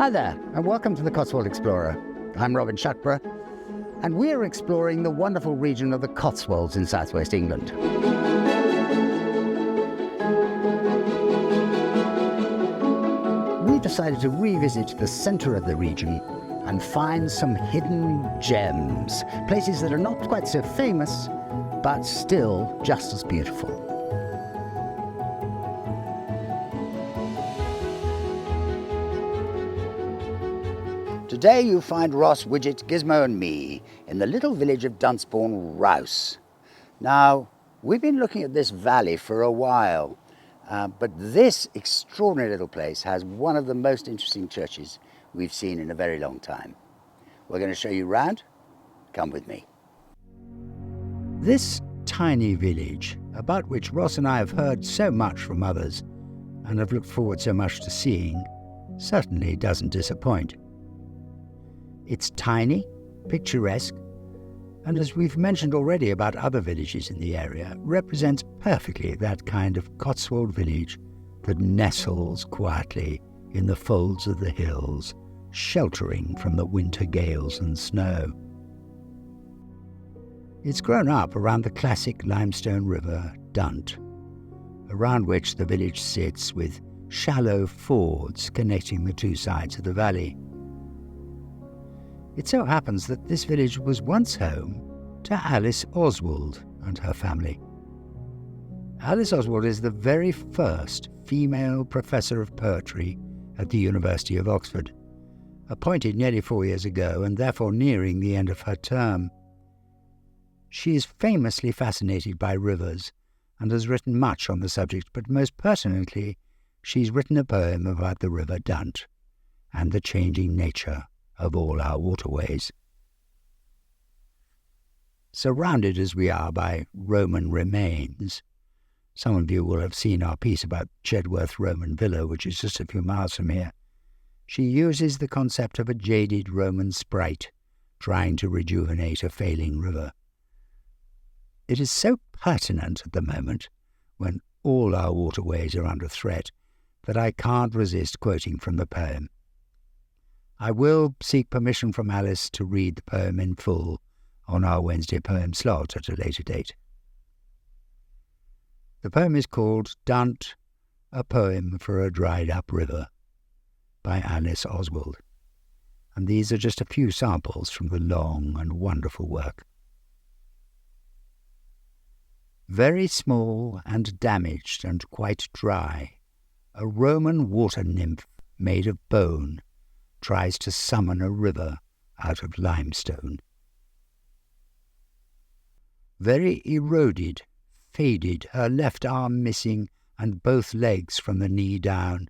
Hi there, and welcome to the Cotswold Explorer. I'm Robin Shuckburgh, and we're exploring the wonderful region of the Cotswolds in southwest England. We decided to revisit the centre of the region and find some hidden gems, places that are not quite so famous, but still just as beautiful. Today you find Ross, Widget, Gizmo and me in the little village of Duntisbourne Rouse. Now, we've been looking at this valley for a while, but this extraordinary little place has one of the most interesting churches we've seen in a very long time. We're going to show you round. Come with me. This tiny village, about which Ross and I have heard so much from others and have looked forward so much to seeing, certainly doesn't disappoint. It's tiny, picturesque, and as we've mentioned already about other villages in the area, represents perfectly that kind of Cotswold village that nestles quietly in the folds of the hills, sheltering from the winter gales and snow. It's grown up around the classic limestone river Dunt, around which the village sits with shallow fords connecting the two sides of the valley. It so happens that this village was once home to Alice Oswald and her family. Alice Oswald is the very first female professor of poetry at the University of Oxford, appointed nearly 4 years ago and therefore nearing the end of her term. She is famously fascinated by rivers and has written much on the subject, but most pertinently, she's written a poem about the river Dunt and the changing nature of all our waterways. Surrounded as we are by Roman remains, some of you will have seen our piece about Chedworth Roman Villa, which is just a few miles from here. She uses the concept of a jaded Roman sprite trying to rejuvenate a failing river. It is so pertinent at the moment, when all our waterways are under threat, that I can't resist quoting from the poem. I will seek permission from Alice to read the poem in full on our Wednesday poem slot at a later date. The poem is called Dunt, a Poem for a Dried-Up River by Alice Oswald, and these are just a few samples from the long and wonderful work. Very small and damaged and quite dry, a Roman water nymph made of bone tries to summon a river out of limestone. Very eroded, faded, her left arm missing and both legs from the knee down,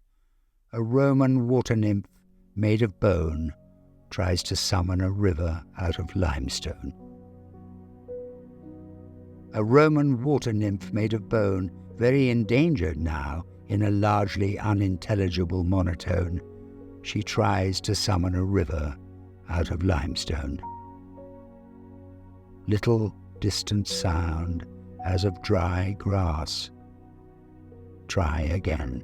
a Roman water nymph made of bone tries to summon a river out of limestone. A Roman water nymph made of bone, very endangered now in a largely unintelligible monotone, she tries to summon a river out of limestone. Little distant sound as of dry grass. Try again.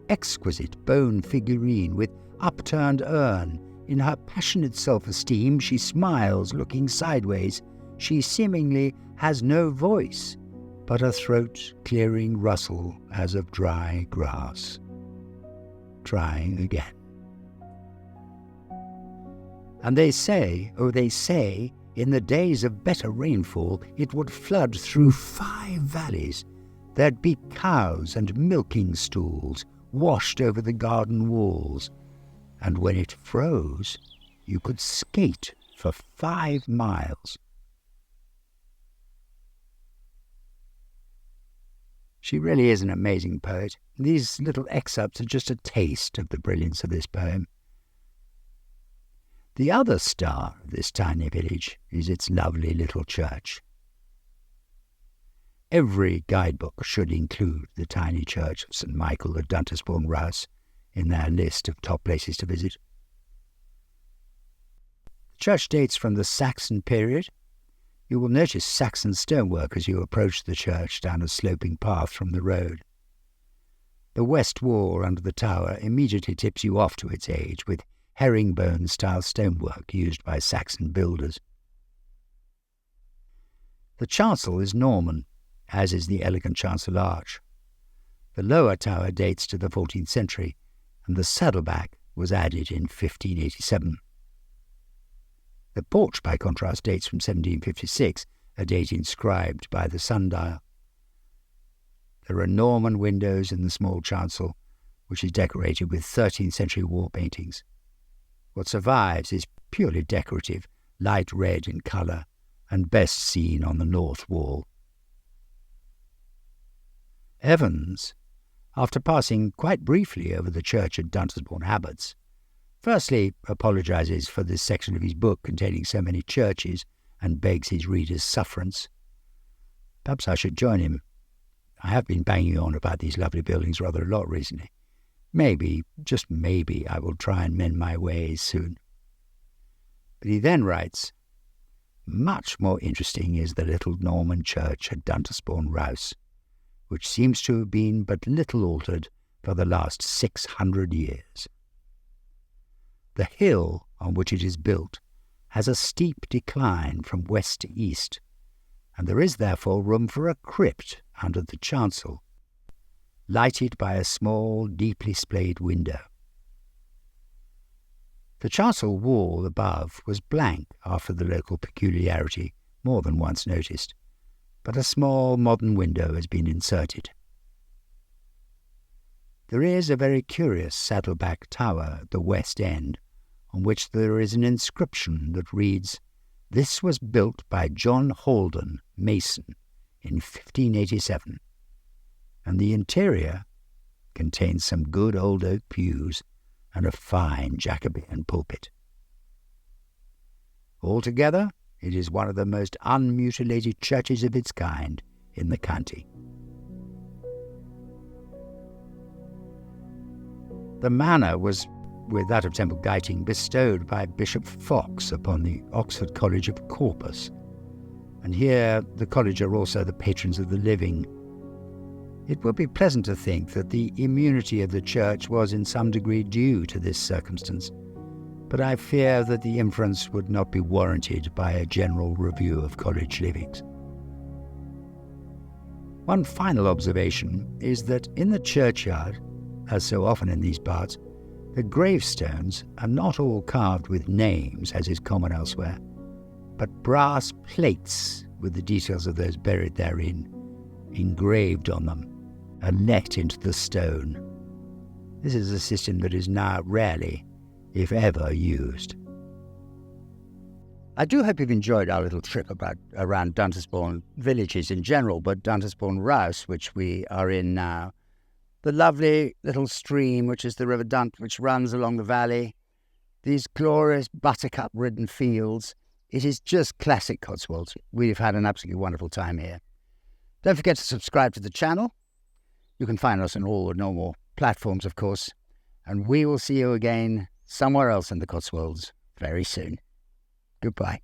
Exquisite bone figurine with upturned urn. In her passionate self-esteem she smiles, looking sideways. She seemingly has no voice, but a throat-clearing rustle as of dry grass. Try again. And they say, in the days of better rainfall, it would flood through 5 valleys. There'd be cows and milking stools washed over the garden walls, and when it froze, you could skate for 5 miles. She really is an amazing poet. These little excerpts are just a taste of the brilliance of this poem. The other star of this tiny village is its lovely little church. Every guidebook should include the tiny church of St. Michael at Duntisbourne Rouse in their list of top places to visit. The church dates from the Saxon period. You will notice Saxon stonework as you approach the church down a sloping path from the road. The west wall under the tower immediately tips you off to its age, with herringbone-style stonework used by Saxon builders. The chancel is Norman, as is the elegant chancel arch. The lower tower dates to the 14th century, and the saddleback was added in 1587. The porch, by contrast, dates from 1756, a date inscribed by the sundial. There are Norman windows in the small chancel, which is decorated with 13th century wall paintings. What survives is purely decorative, light red in colour, and best seen on the north wall. Evans, after passing quite briefly over the church at Duntisbourne Abbots, firstly apologises for this section of his book containing so many churches and begs his readers' sufferance. Perhaps I should join him. I have been banging on about these lovely buildings rather a lot recently. Maybe, just maybe, I will try and mend my ways soon. But he then writes, much more interesting is the little Norman church at Duntisbourne Rouse, which seems to have been but little altered for the last 600 years. The hill on which it is built has a steep decline from west to east, and there is therefore room for a crypt under the chancel, lighted by a small, deeply splayed window. The chancel wall above was blank after the local peculiarity more than once noticed, but a small modern window has been inserted. There is a very curious saddleback tower at the west end, on which there is an inscription that reads, "This was built by John Haldon, mason, in 1587, and the interior contains some good old oak pews and a fine Jacobean pulpit. Altogether, it is one of the most unmutilated churches of its kind in the county." The manor was, with that of Temple Gighting, bestowed by Bishop Fox upon the Oxford College of Corpus, and here the college are also the patrons of the living. It would be pleasant to think that the immunity of the church was in some degree due to this circumstance, but I fear that the inference would not be warranted by a general review of college livings. One final observation is that in the churchyard, as so often in these parts, the gravestones are not all carved with names, as is common elsewhere, but brass plates with the details of those buried therein engraved on them and let into the stone. This is a system that is now rarely, if ever, used. I do hope you've enjoyed our little trip around Duntisbourne villages in general, but Duntisbourne Rouse, which we are in now, the lovely little stream, which is the River Dunt, which runs along the valley, these glorious buttercup-ridden fields. It is just classic Cotswolds. We've had an absolutely wonderful time here. Don't forget to subscribe to the channel. You can find us on all the normal platforms, of course, and we will see you again somewhere else in the Cotswolds very soon. Goodbye.